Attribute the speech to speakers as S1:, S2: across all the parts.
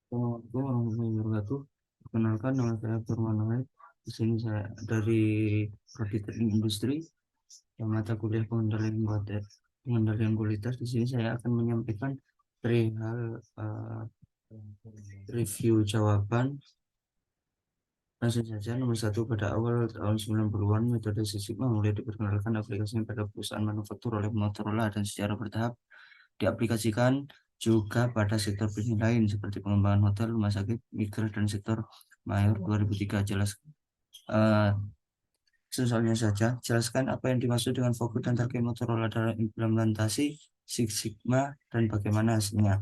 S1: Assalamualaikum warahmatullahi wabarakatuh. Perkenalkan, nama saya Firman. Di sini saya dari Prodi Teknik Industri, yang mata kuliah pengendalian kualitas. Di sini saya akan menyampaikan perihal review jawaban. Langsung saja, nomor satu, pada awal tahun 90-an, metode Six Sigma mulai diperkenalkan aplikasinya pada perusahaan manufaktur oleh Motorola dan secara bertahap diaplikasikan juga pada sektor bisnis lain seperti pengembangan hotel, rumah sakit, migas, dan sektor mayor 2003. Eh, Sesuai saja, jelaskan apa yang dimaksud dengan fokus dan target Motorola dalam implementasi Six Sigma dan bagaimana hasilnya.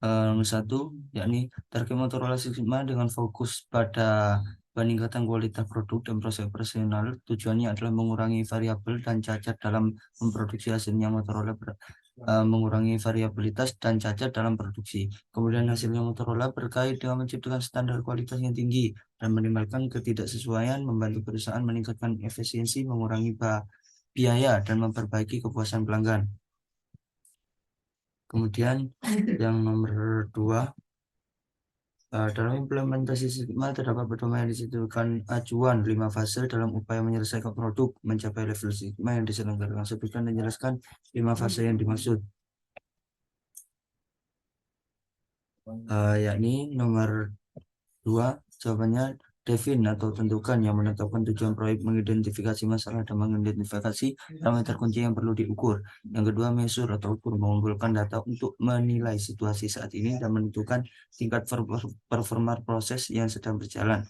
S1: Nomor satu, yakni target Motorola Six Sigma dengan fokus pada peningkatan kualitas produk dan proses operasional. Tujuannya adalah mengurangi variabel dan cacat dalam memproduksi. Hasilnya Motorola mengurangi variabilitas dan cacat dalam produksi. Kemudian hasilnya Motorola berkait dengan menciptakan standar kualitas yang tinggi dan menimbulkan ketidaksesuaian, membantu perusahaan meningkatkan efisiensi, mengurangi biaya, dan memperbaiki kepuasan pelanggan. Kemudian yang nomor dua, dalam implementasi Sigma terdapat pedoman yang disebutkan acuan 5 fase dalam upaya menyelesaikan produk mencapai level Sigma yang diselenggarakan. Sebutkan dan jelaskan 5 fase yang dimaksud. Yakni nomor 2, jawabannya define atau tentukan, yang menetapkan tujuan proyek, mengidentifikasi masalah dan mengidentifikasi parameter kunci yang perlu diukur. Yang kedua, measure atau ukur, mengumpulkan data untuk menilai situasi saat ini dan menentukan tingkat performa proses yang sedang berjalan.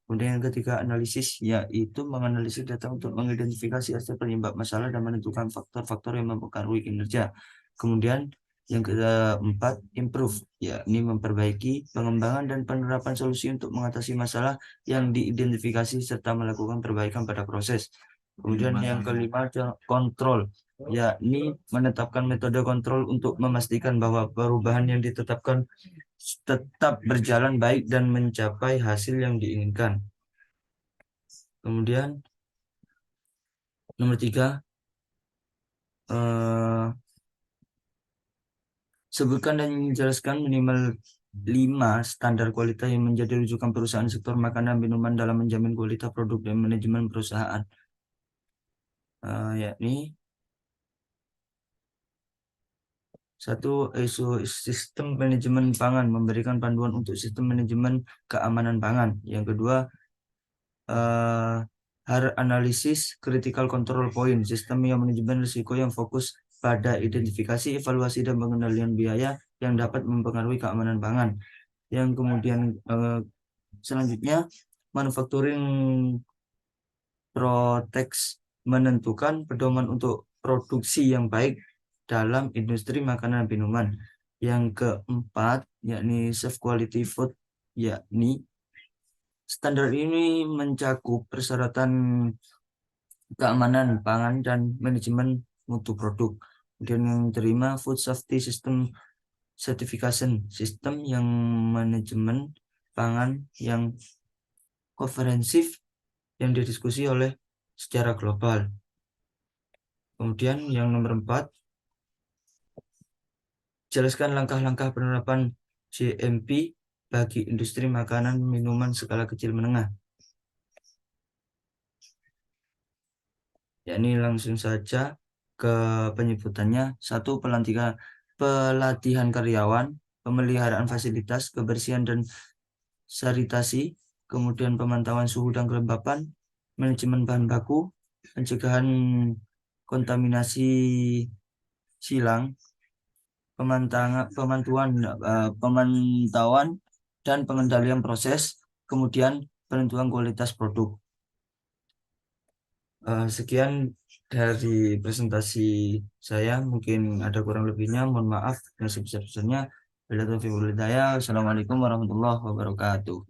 S1: Kemudian yang ketiga, analisis, yaitu menganalisis data untuk mengidentifikasi asal penyebab masalah dan menentukan faktor-faktor yang mempengaruhi kinerja. Kemudian yang keempat, improve, yakni memperbaiki pengembangan dan penerapan solusi untuk mengatasi masalah yang diidentifikasi serta melakukan perbaikan pada proses. Kemudian yang kelima, kontrol, yakni menetapkan metode kontrol untuk memastikan bahwa perubahan yang ditetapkan tetap berjalan baik dan mencapai hasil yang diinginkan. Kemudian nomor 3, sebutkan dan menjelaskan minimal 5 standar kualitas yang menjadi rujukan perusahaan sektor makanan minuman dalam menjamin kualitas produk dan manajemen perusahaan. Yakni satu, ISO sistem manajemen pangan, memberikan panduan untuk sistem manajemen keamanan pangan. Yang kedua, analisis critical control point, sistem yang manajemen risiko yang fokus pada identifikasi, evaluasi, dan pengendalian biaya yang dapat mempengaruhi keamanan pangan. Yang kemudian selanjutnya, manufacturing protects, menentukan pedoman untuk produksi yang baik dalam industri makanan dan minuman. Yang keempat, yakni safe quality food, yakni standar ini mencakup persyaratan keamanan pangan dan manajemen mutu produk. Kemudian yang terima, food safety system certification, sistem yang manajemen pangan yang komprehensif yang didiskusi oleh secara global. Kemudian yang nomor 4, jelaskan langkah-langkah penerapan GMP bagi industri makanan minuman skala kecil menengah. Yakni langsung saja ke penyebutannya. 1, pelatihan karyawan, pemeliharaan fasilitas, kebersihan dan sanitasi, kemudian pemantauan suhu dan kelembapan, manajemen bahan baku, pencegahan kontaminasi silang, pemantauan dan pengendalian proses, kemudian penentuan kualitas produk. Sekian dari presentasi saya, mungkin ada kurang lebihnya, mohon maaf yang sebesar-besarnya. Assalamualaikum warahmatullahi wabarakatuh.